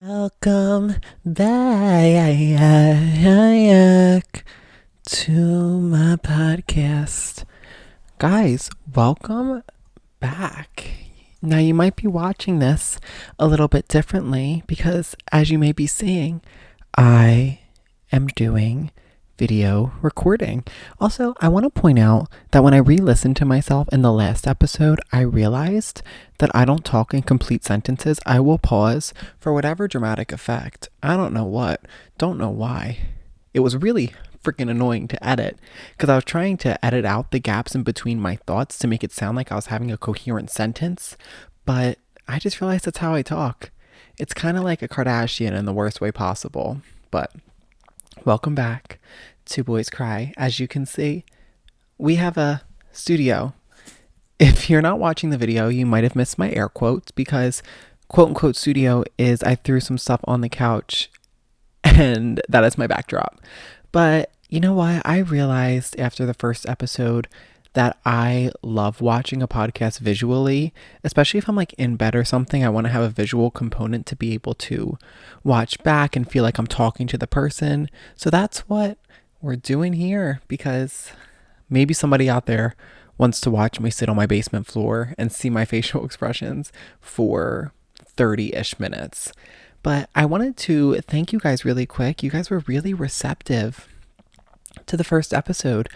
Welcome back to my podcast. Guys, welcome back. Now, you might be watching this a little bit differently because, as you may be seeing, I am doing video recording. Also, I want to point out that when I re-listened to myself in the last episode, I realized that I don't talk in complete sentences. I will pause for whatever dramatic effect. I don't know what, don't know why. It was really freaking annoying to edit because I was trying to edit out the gaps in between my thoughts to make it sound like I was having a coherent sentence, but I just realized that's how I talk. It's kind of like a Kardashian in the worst way possible. But welcome back to Boys Cry. As you can see, we have a studio. If you're not watching the video, you might have missed my air quotes because quote unquote studio is I threw some stuff on the couch and that is my backdrop. But you know what? I realized after the first episode that I love watching a podcast visually, especially if I'm like in bed or something. I want to have a visual component to be able to watch back and feel like I'm talking to the person. So that's what we're doing here, because maybe somebody out there wants to watch me sit on my basement floor and see my facial expressions for 30-ish minutes. But I wanted to thank you guys really quick. You guys were really receptive to the first episode.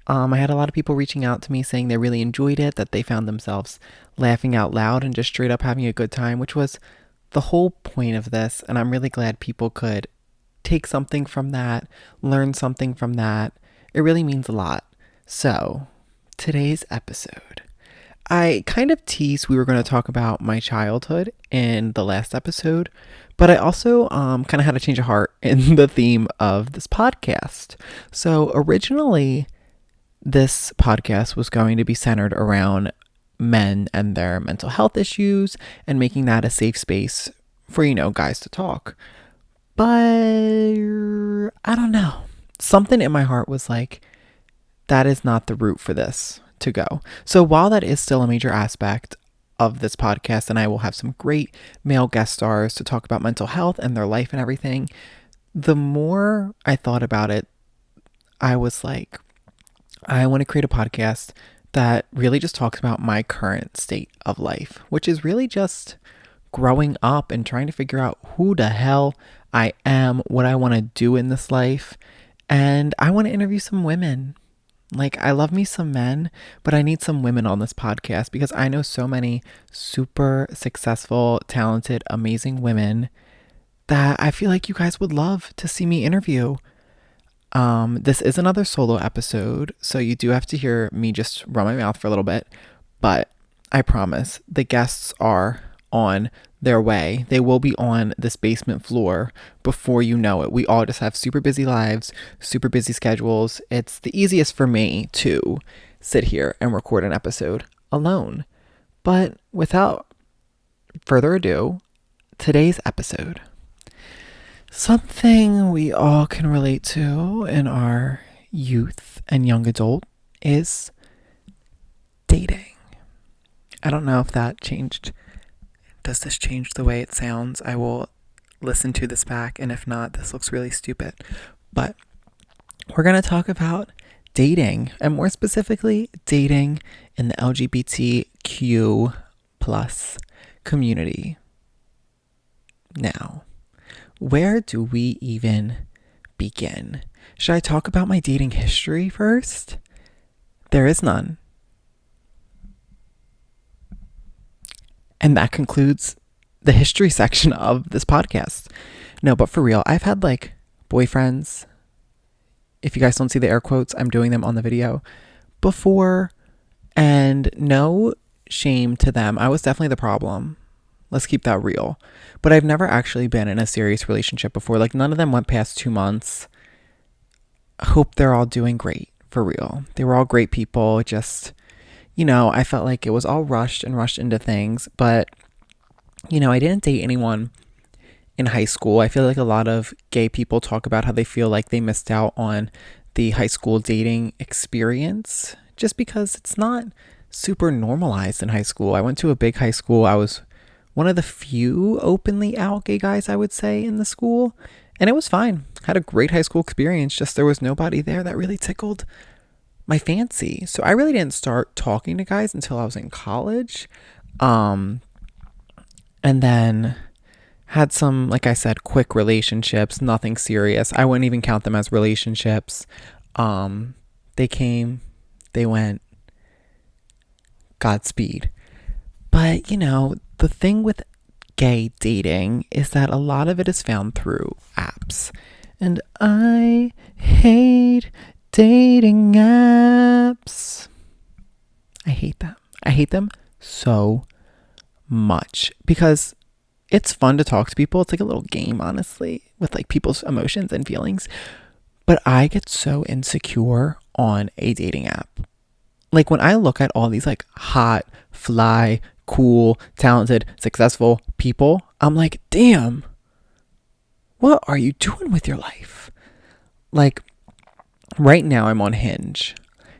I had a lot of people reaching out to me saying they really enjoyed it, that they found themselves laughing out loud and just straight up having a good time, which was the whole point of this. And I'm really glad people could take something from that, learn something from that. It really means a lot. So, today's episode, I kind of teased we were going to talk about my childhood in the last episode, but I also kind of had a change of heart in the theme of this podcast. So originally, this podcast was going to be centered around men and their mental health issues and making that a safe space for, guys to talk. But I don't know. Something in my heart was like, that is not the route for this to go. So while that is still a major aspect of this podcast, and I will have some great male guest stars to talk about mental health and their life and everything, the more I thought about it, I was like, I want to create a podcast that really just talks about my current state of life, which is really just growing up and trying to figure out who the hell I am, what I want to do in this life. And I want to interview some women. Like, I love me some men, but I need some women on this podcast because I know so many super successful, talented, amazing women that I feel like you guys would love to see me interview. This is another solo episode, so you do have to hear me just run my mouth for a little bit, but I promise the guests are on their way. They will be on this basement floor before you know it. We all just have super busy lives, super busy schedules. It's the easiest for me to sit here and record an episode alone. But without further ado, today's episode. Something we all can relate to in our youth and young adult is dating. I don't know if that changed. Does this change the way it sounds? I will listen to this back, and if not, this looks really stupid. But we're going to talk about dating, and more specifically, dating in the LGBTQ plus community. Now, where do we even begin? Should I talk about my dating history first? There is none. And that concludes the history section of this podcast. No, but for real, I've had like boyfriends. If you guys don't see the air quotes, I'm doing them on the video before. And no shame to them. I was definitely the problem. Let's keep that real. But I've never actually been in a serious relationship before. Like, none of them went past 2 months. Hope they're all doing great, for real. They were all great people. Just, I felt like it was all rushed into things. But, I didn't date anyone in high school. I feel like a lot of gay people talk about how they feel like they missed out on the high school dating experience just because it's not super normalized in high school. I went to a big high school. I was one of the few openly out gay guys, I would say, in the school. And it was fine. Had a great high school experience, just there was nobody there that really tickled my fancy. So I really didn't start talking to guys until I was in college. Um, and then had some, like I said, quick relationships, nothing serious. I wouldn't even count them as relationships. They came, they went, Godspeed. But, the thing with gay dating is that a lot of it is found through apps. And I hate dating apps. I hate them. I hate them so much because it's fun to talk to people. It's like a little game, honestly, with like people's emotions and feelings. But I get so insecure on a dating app. Like when I look at all these like hot, fly, cool, talented, successful people, I'm like, damn, what are you doing with your life? Like right now I'm on Hinge,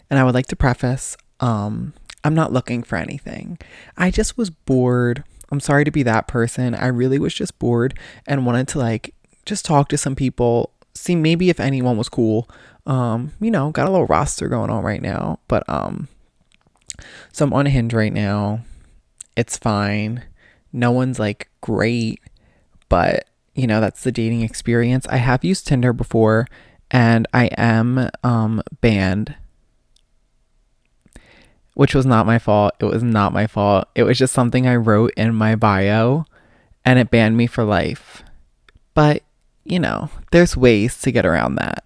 and I would like to preface, I'm not looking for anything. I just was bored. I'm sorry to be that person. I really was just bored and wanted to like just talk to some people, see maybe if anyone was cool. Got a little roster going on right now, but so I'm on Hinge right now. It's fine. No one's like great, but that's the dating experience. I have used Tinder before, and I am banned, which was not my fault. It was not my fault. It was just something I wrote in my bio, and it banned me for life. But there's ways to get around that.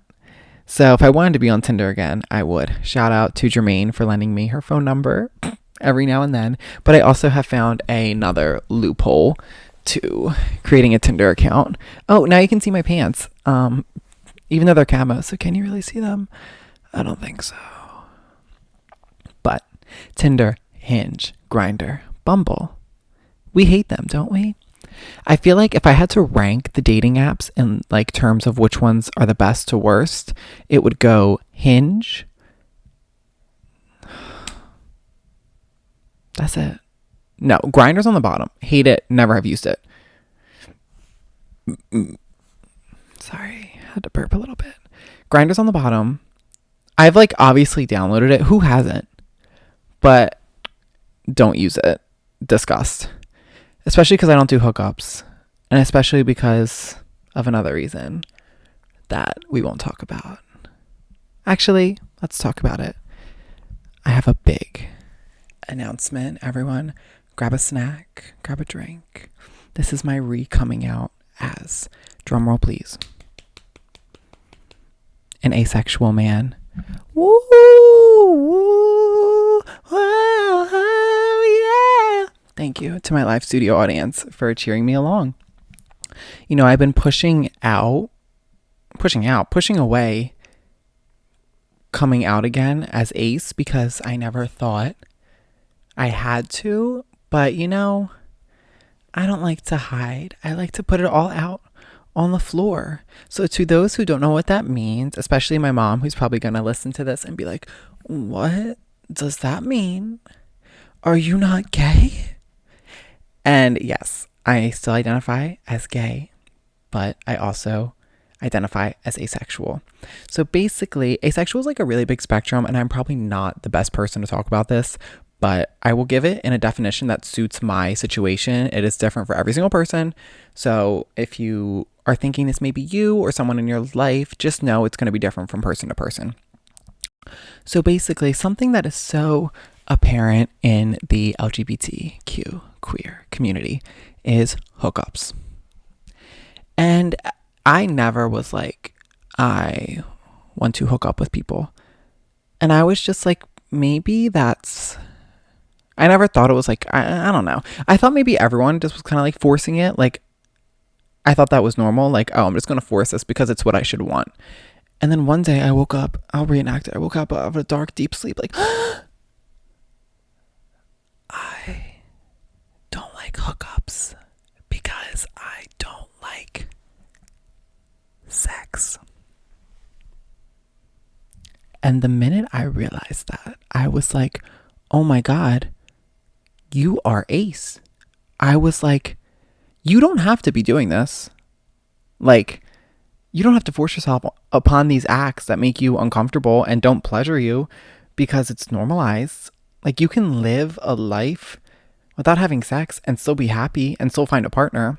So if I wanted to be on Tinder again, I would. Shout out to Jermaine for lending me her phone number every now and then. But I also have found another loophole to creating a Tinder account. Oh, now you can see my pants. Even though they're camo. So can you really see them? I don't think so. But Tinder, Hinge, Grindr, Bumble. We hate them, don't we? I feel like if I had to rank the dating apps in like terms of which ones are the best to worst, it would go Hinge. That's it. No, Grindr's on the bottom. Hate it. Never have used it. Sorry, had to burp a little bit. Grindr's on the bottom. I've like obviously downloaded it. Who hasn't? But don't use it. Disgust. Especially because I don't do hookups. And especially because of another reason that we won't talk about. Actually, let's talk about it. I have a big announcement, everyone. Grab a snack, grab a drink. This is my coming out as, drumroll please, an asexual man. Woo, woo, wow, yeah. Thank you to my live studio audience for cheering me along. I've been pushing away coming out again as ace because I never thought I had to. But, I don't like to hide. I like to put it all out on the floor. So to those who don't know what that means, especially my mom, who's probably going to listen to this and be like, what does that mean? Are you not gay? And yes, I still identify as gay, but I also identify as asexual. So basically, asexual is like a really big spectrum, and I'm probably not the best person to talk about this, but I will give it in a definition that suits my situation. It is different for every single person. So if you are thinking this may be you or someone in your life, just know it's going to be different from person to person. So basically, something that is so apparent in the LGBTQ queer community is hookups. And I never was like, I want to hook up with people. And I was just like, maybe I never thought it was like, I don't know. I thought maybe everyone just was kind of like forcing it. Like, I thought that was normal. Like, oh, I'm just going to force this because it's what I should want. And then one day I woke up, I'll reenact it. I woke up out of a dark, deep sleep, like, I don't like hookups because I don't like sex. And the minute I realized that, I was like, oh my God, you are ace. I was like, you don't have to be doing this. Like, you don't have to force yourself upon these acts that make you uncomfortable and don't pleasure you because it's normalized. Like, you can live a life without having sex and still be happy and still find a partner.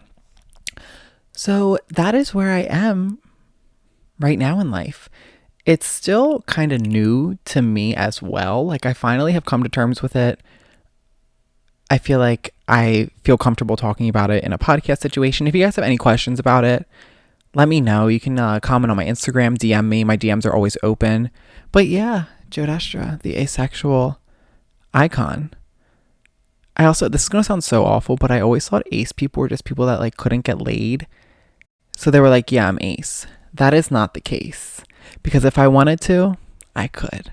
So that is where I am right now in life. It's still kind of new to me as well. Like, I finally have come to terms with it. I feel like I feel comfortable talking about it in a podcast situation. If you guys have any questions about it, let me know. You can comment on my Instagram, DM me. My DMs are always open. But yeah, Joe Destra, the asexual icon. This is going to sound so awful, but I always thought ace people were just people that like couldn't get laid. So they were like, yeah, I'm ace. That is not the case. Because if I wanted to, I could.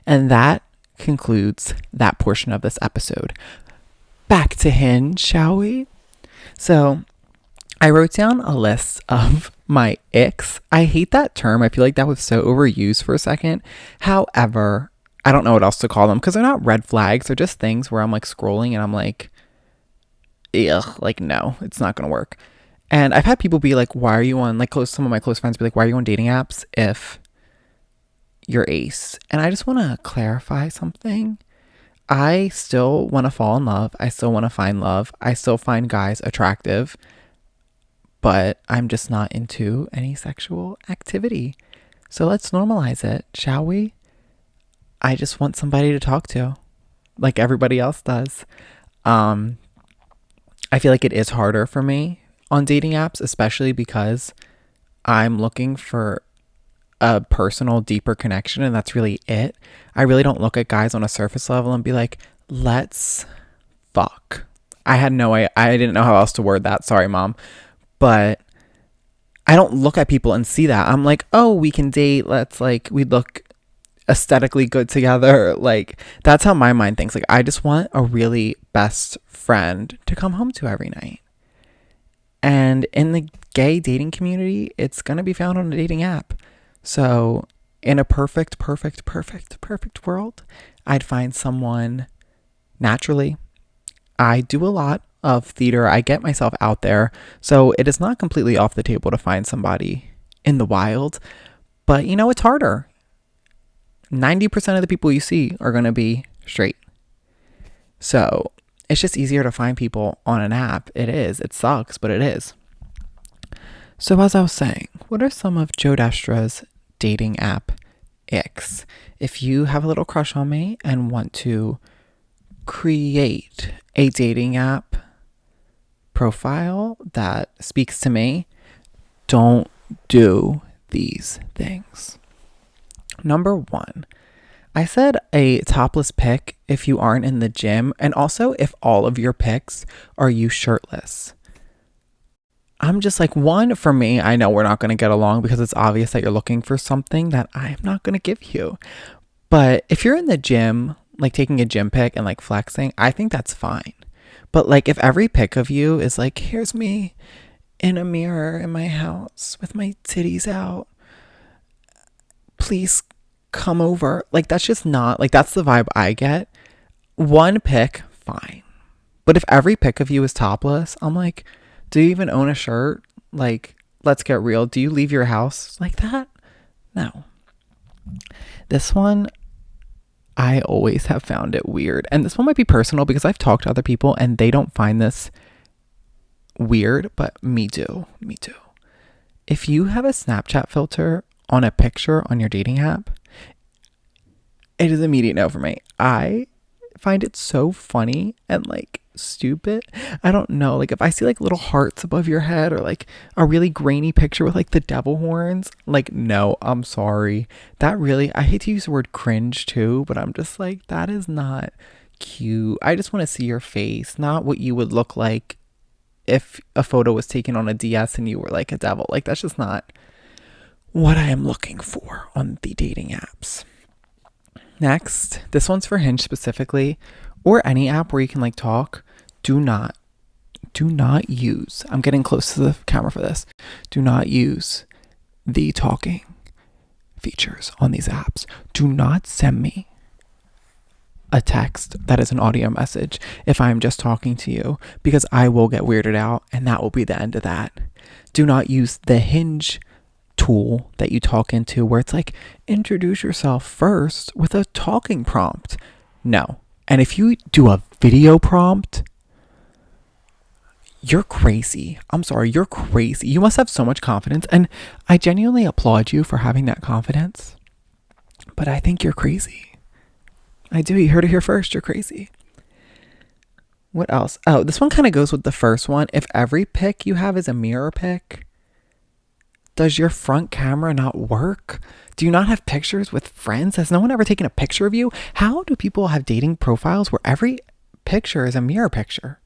And that concludes that portion of this episode. Back to Hinge, shall we? So I wrote down a list of my icks. I hate that term. I feel like that was so overused for a second. However, I don't know what else to call them because they're not red flags. They're just things where I'm like scrolling and I'm like, ugh, like, no, it's not going to work. And I've had people be like, why are you on, like, some of my close friends be like, why are you on dating apps if you're ace? And I just want to clarify something. I still want to fall in love. I still want to find love. I still find guys attractive, but I'm just not into any sexual activity. So let's normalize it, shall we? I just want somebody to talk to, like everybody else does. I feel like it is harder for me on dating apps, especially because I'm looking for a personal, deeper connection, and that's really it. I really don't look at guys on a surface level and be like, let's fuck. I didn't know how else to word that. Sorry, Mom. But I don't look at people and see that. I'm like, oh, we can date. We look aesthetically good together. Like, that's how my mind thinks. Like, I just want a really best friend to come home to every night. And in the gay dating community, it's going to be found on a dating app. So in a perfect world, I'd find someone naturally. I do a lot of theater. I get myself out there. So it is not completely off the table to find somebody in the wild. But, it's harder. 90% of the people you see are going to be straight. So it's just easier to find people on an app. It is. It sucks, but it is. So as I was saying, what are some of Joe Destra's dating app icks? If you have a little crush on me and want to create a dating app profile that speaks to me, don't do these things. Number 1, I said a topless pic if you aren't in the gym, and also if all of your pics are you shirtless. I'm just like, one, for me, I know we're not going to get along because it's obvious that you're looking for something that I'm not going to give you. But if you're in the gym, like taking a gym pic and like flexing, I think that's fine. But like if every pic of you is like, here's me in a mirror in my house with my titties out, please come over. Like, that's just not, like, that's the vibe I get. One pic, fine. But if every pic of you is topless, I'm like, do you even own a shirt? Like, let's get real. Do you leave your house like that? No. This one, I always have found it weird. And this one might be personal because I've talked to other people and they don't find this weird, but me do. If you have a Snapchat filter on a picture on your dating app, it is immediate no for me. I find it so funny and like stupid. I don't know. Like if I see like little hearts above your head or like a really grainy picture with like the devil horns, like, no, I'm sorry. That really, I hate to use the word cringe too, but I'm just like, that is not cute. I just want to see your face, not what you would look like if a photo was taken on a DS and you were like a devil. Like, that's just not what I am looking for on the dating apps. Next, this one's for Hinge specifically, or any app where you can like talk. Do not use, I'm getting close to the camera for this. Do not use the talking features on these apps. Do not send me a text that is an audio message if I'm just talking to you, because I will get weirded out and that will be the end of that. Do not use the Hinge tool that you talk into where it's like, introduce yourself first with a talking prompt. No. And if you do a video prompt, you're crazy. I'm sorry, you're crazy. You must have so much confidence. And I genuinely applaud you for having that confidence. But I think you're crazy. I do. You heard it here first. You're crazy. What else? Oh, this one kind of goes with the first one. If every pic you have is a mirror pic, does your front camera not work? Do you not have pictures with friends? Has no one ever taken a picture of you? How do people have dating profiles where every picture is a mirror picture?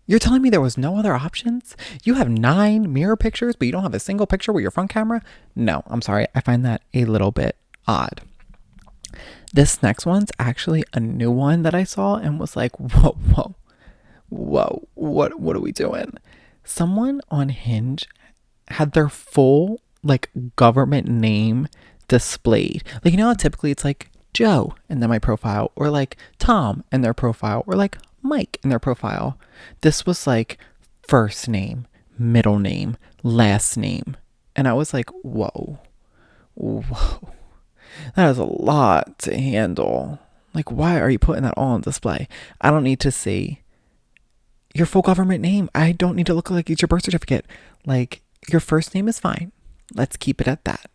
You're telling me there was no other options? You have 9 mirror pictures, but you don't have a single picture with your front camera? No, I'm sorry. I find that a little bit odd. This next one's actually a new one that I saw and was like, whoa, what are we doing? Someone on Hinge had their full like government name displayed. Like, you know how typically it's like Joe and then my profile, or like Tom and their profile, or like Mike in their profile. This was like first name, middle name, last name. And I was like, whoa. That is a lot to handle. Like, why are you putting that all on display? I don't need to see your full government name. I don't need to look like it's your birth certificate. Like, your first name is fine. Let's keep it at that.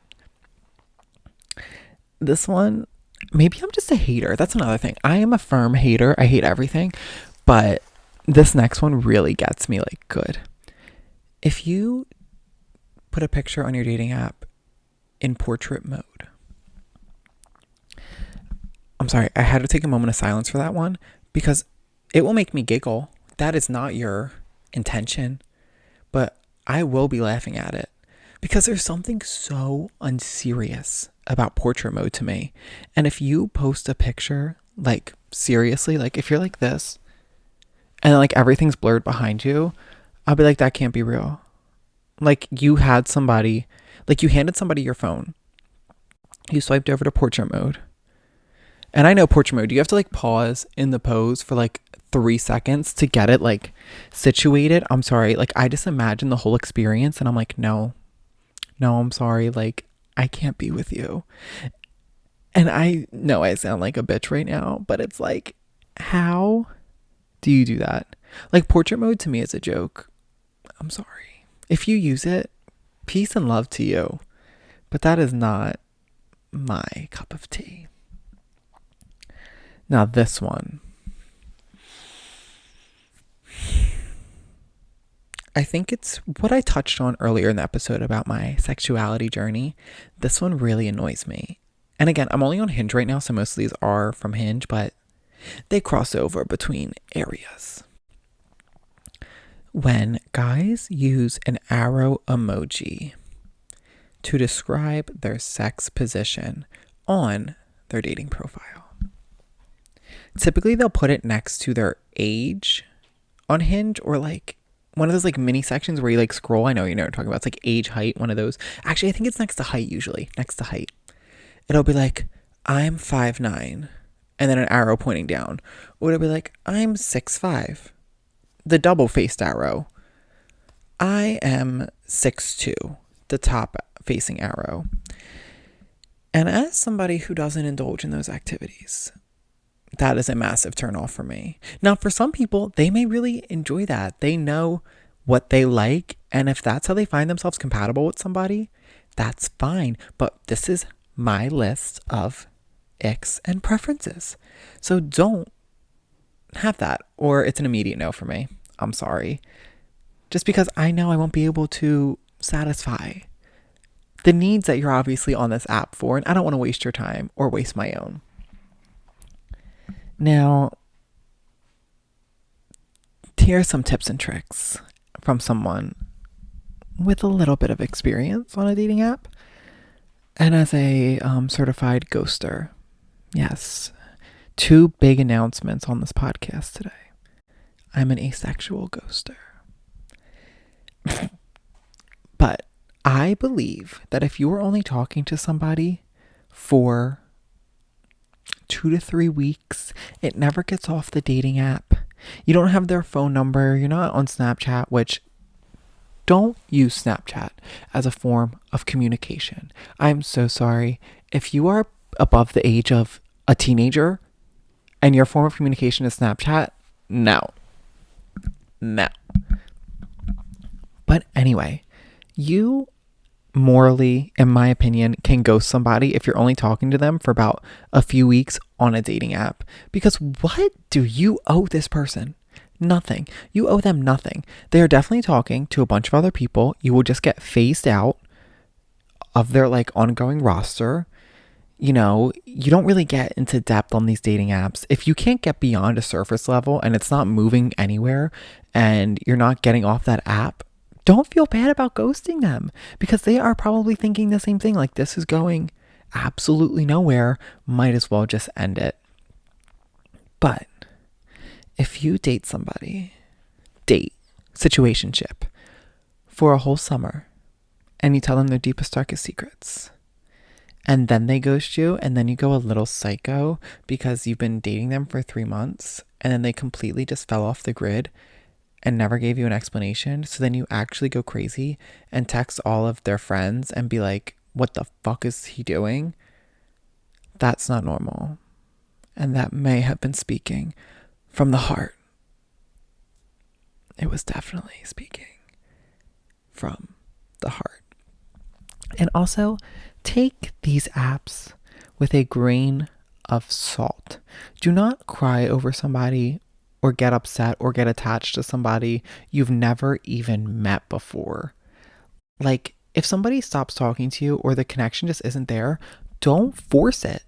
This one, maybe I'm just a hater. That's another thing. I am a firm hater. I hate everything. But this next one really gets me like good. If you put a picture on your dating app in portrait mode, I'm sorry, I had to take a moment of silence for that one because it will make me giggle. That is not your intention, but I will be laughing at it because there's something so unserious about portrait mode to me. And if you post a picture, like seriously, like if you're like this and like everything's blurred behind you, I'll be like, that can't be real. Like you had somebody, like you handed somebody your phone, you swiped over to portrait mode. And I know portrait mode, you have to like pause in the pose for like 3 seconds to get it like situated. I'm sorry. Like I just imagine the whole experience and I'm like, no, I'm sorry. Like I can't be with you. And I know I sound like a bitch right now, but it's like, how do you do that? Like portrait mode to me is a joke. I'm sorry. If you use it, peace and love to you. But that is not my cup of tea. Now this one. I think it's what I touched on earlier in the episode about my sexuality journey. This one really annoys me. And again, I'm only on Hinge right now, so most of these are from Hinge, but they cross over between areas. When guys use an arrow emoji to describe their sex position on their dating profile. Typically, they'll put it next to their age on Hinge, or like one of those like mini sections where you like scroll. I know you know what I'm talking about. It's like age, height, one of those. Actually, I think it's next to height usually. Next to height. It'll be like, I'm 5'9", and then an arrow pointing down. Or it'll be like, I'm 6'5". The double-faced arrow. I am 6'2", the top facing arrow. And as somebody who doesn't indulge in those activities, that is a massive turnoff for me. Now, for some people, they may really enjoy that. They know what they like. And if that's how they find themselves compatible with somebody, that's fine. But this is my list of icks and preferences. So don't have that, or it's an immediate no for me. I'm sorry. Just because I know I won't be able to satisfy the needs that you're obviously on this app for. And I don't want to waste your time or waste my own. Now, here are some tips and tricks from someone with a little bit of experience on a dating app and as a certified ghoster. Yes, 2 big announcements on this podcast today. I'm an asexual ghoster. But I believe that if you were only talking to somebody for 2 to 3 weeks. It never gets off the dating app. You don't have their phone number. You're not on Snapchat, which don't use Snapchat as a form of communication. I'm so sorry. If you are above the age of a teenager and your form of communication is Snapchat, no. No. But anyway, you morally, in my opinion, can ghost somebody if you're only talking to them for about a few weeks on a dating app. Because what do you owe this person? Nothing. You owe them nothing. They are definitely talking to a bunch of other people. You will just get phased out of their like ongoing roster. You know, you don't really get into depth on these dating apps. If you can't get beyond a surface level and it's not moving anywhere and you're not getting off that app, don't feel bad about ghosting them, because they are probably thinking the same thing. Like, this is going absolutely nowhere. Might as well just end it. But if you date somebody, situationship, for a whole summer, and you tell them their deepest, darkest secrets, and then they ghost you, and then you go a little psycho because you've been dating them for 3 months, and then they completely just fell off the grid and never gave you an explanation. So then you actually go crazy and text all of their friends and be like, what the fuck is he doing? That's not normal. And that may have been speaking from the heart. It was definitely speaking from the heart. And also, take these apps with a grain of salt. Do not cry over somebody or get upset or get attached to somebody you've never even met before. Like, if somebody stops talking to you or the connection just isn't there, don't force it.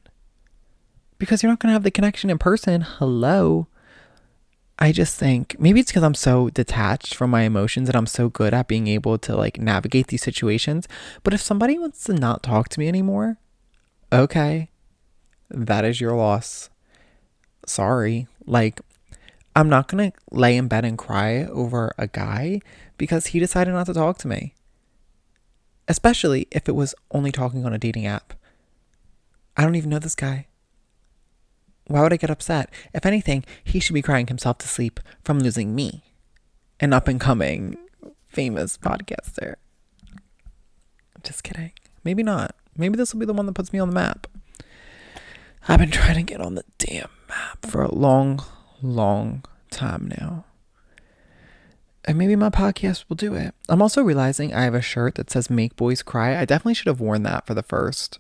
Because you're not going to have the connection in person. Hello. I just think maybe it's because I'm so detached from my emotions and I'm so good at being able to like navigate these situations. But if somebody wants to not talk to me anymore, okay, that is your loss. Sorry. Like, I'm not going to lay in bed and cry over a guy because he decided not to talk to me. Especially if it was only talking on a dating app. I don't even know this guy. Why would I get upset? If anything, he should be crying himself to sleep from losing me, an up and coming famous podcaster. Just kidding. Maybe not. Maybe this will be the one that puts me on the map. I've been trying to get on the damn map for a long time now. And maybe my podcast will do it. I'm also realizing I have a shirt that says Make Boys Cry. I definitely should have worn that for the first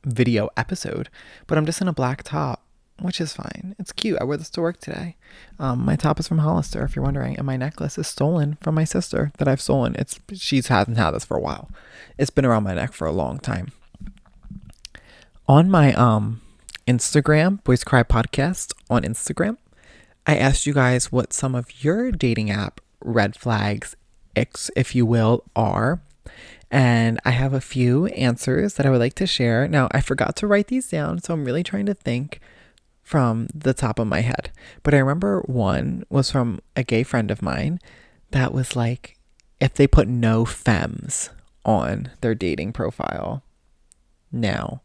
video episode, but I'm just in a black top, which is fine. It's cute. I wore this to work today. My top is from Hollister, if you're wondering, and my necklace is stolen from my sister that I've stolen. She hasn't had this for a while. It's been around my neck for a long time. On my Instagram, Boys Cry Podcast on Instagram, I asked you guys what some of your dating app red flags, if you will, are. And I have a few answers that I would like to share. Now, I forgot to write these down, so I'm really trying to think from the top of my head. But I remember one was from a gay friend of mine that was like, if they put no femmes on their dating profile. Now,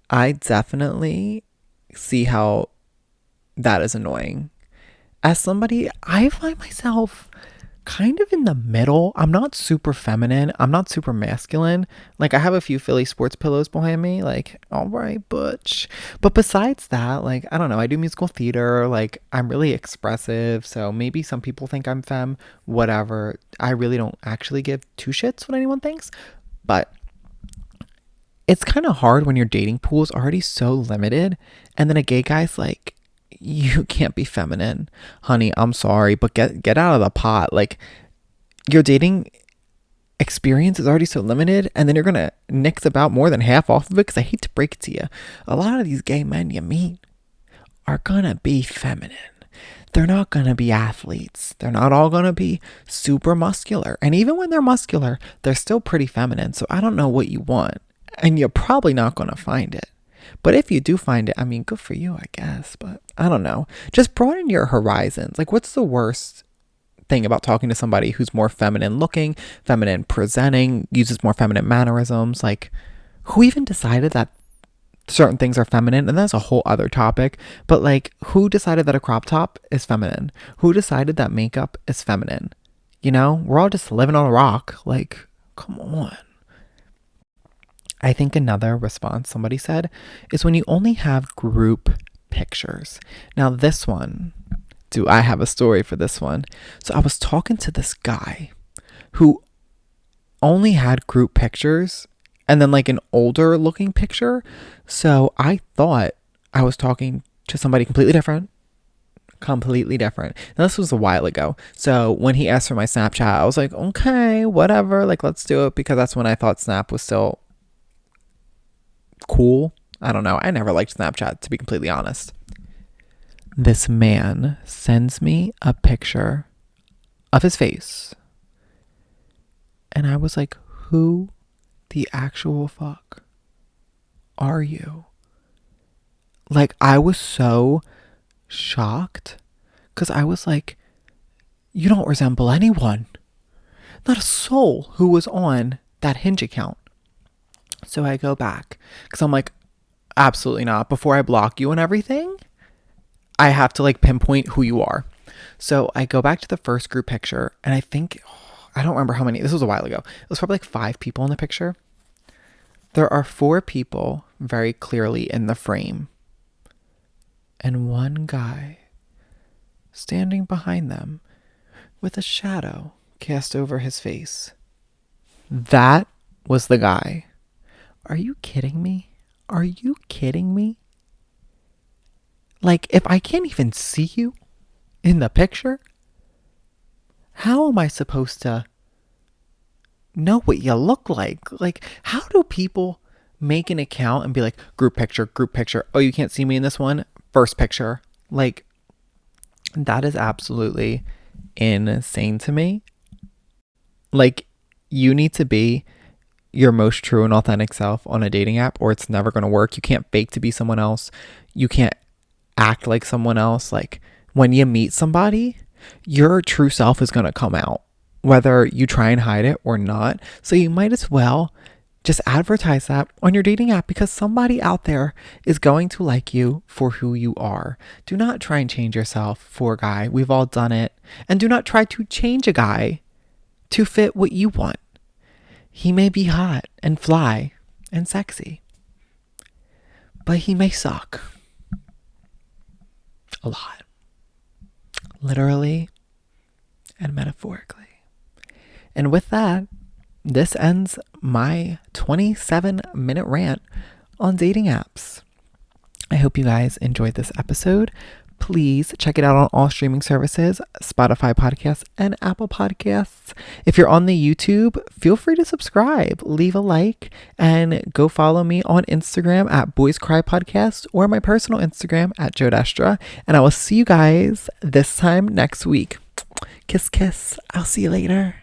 I definitely see how that is annoying. As somebody, I find myself kind of in the middle. I'm not super feminine. I'm not super masculine. Like, I have a few Philly sports pillows behind me. Like, all right, butch. But besides that, like, I don't know. I do musical theater. Like, I'm really expressive. So maybe some people think I'm femme. Whatever. I really don't actually give two shits what anyone thinks. But it's kind of hard when your dating pool is already so limited. And then a gay guy's like, you can't be feminine, honey. I'm sorry, but get out of the pot. Like, your dating experience is already so limited, and then you're gonna nix about more than half off of it. Because I hate to break it to you, a lot of these gay men you meet are gonna be feminine. They're not gonna be athletes. They're not all gonna be super muscular. And even when they're muscular, they're still pretty feminine. So I don't know what you want, and you're probably not gonna find it. But if you do find it, I mean, good for you, I guess. But I don't know. Just broaden your horizons. Like, what's the worst thing about talking to somebody who's more feminine looking, feminine presenting, uses more feminine mannerisms? Like, who even decided that certain things are feminine, and that's a whole other topic. But like, who decided that a crop top is feminine? Who decided that makeup is feminine? You know, we're all just living on a rock. Like, come on. I think another response somebody said is when you only have group pictures. Now, this one, do I have a story for this one? So I was talking to this guy who only had group pictures and then like an older looking picture. So I thought I was talking to somebody completely different. Now, this was a while ago. So when he asked for my Snapchat, I was like, okay, whatever. Like, let's do it, because that's when I thought Snap was still cool. I don't know. I never liked Snapchat, to be completely honest. This man sends me a picture of his face. And I was like, who the actual fuck are you? Like, I was so shocked, because I was like, you don't resemble anyone. Not a soul who was on that Hinge account. So I go back, because I'm like, absolutely not. Before I block you and everything, I have to like pinpoint who you are. So I go back to the first group picture, and I think, I don't remember how many, this was a while ago. It was probably like 5 people in the picture. There are 4 people very clearly in the frame, and one guy standing behind them with a shadow cast over his face. That was the guy. Are you kidding me? Are you kidding me? Like, if I can't even see you in the picture, how am I supposed to know what you look like? Like, how do people make an account and be like, group picture? Oh, you can't see me in this one? First picture. Like, that is absolutely insane to me. Like, you need to be your most true and authentic self on a dating app, or it's never going to work. You can't fake to be someone else. You can't act like someone else. Like, when you meet somebody, your true self is going to come out, whether you try and hide it or not. So you might as well just advertise that on your dating app, because somebody out there is going to like you for who you are. Do not try and change yourself for a guy. We've all done it. And do not try to change a guy to fit what you want. He may be hot and fly and sexy, but he may suck a lot, literally and metaphorically. And with that, this ends my 27-minute rant on dating apps. I hope you guys enjoyed this episode. Please check it out on all streaming services, Spotify podcasts, and Apple Podcasts. If you're on the YouTube, feel free to subscribe, leave a like, and go follow me on Instagram at Boys Cry Podcast, or my personal Instagram at Joe Destra. And I will see you guys this time next week. Kiss, kiss. I'll see you later.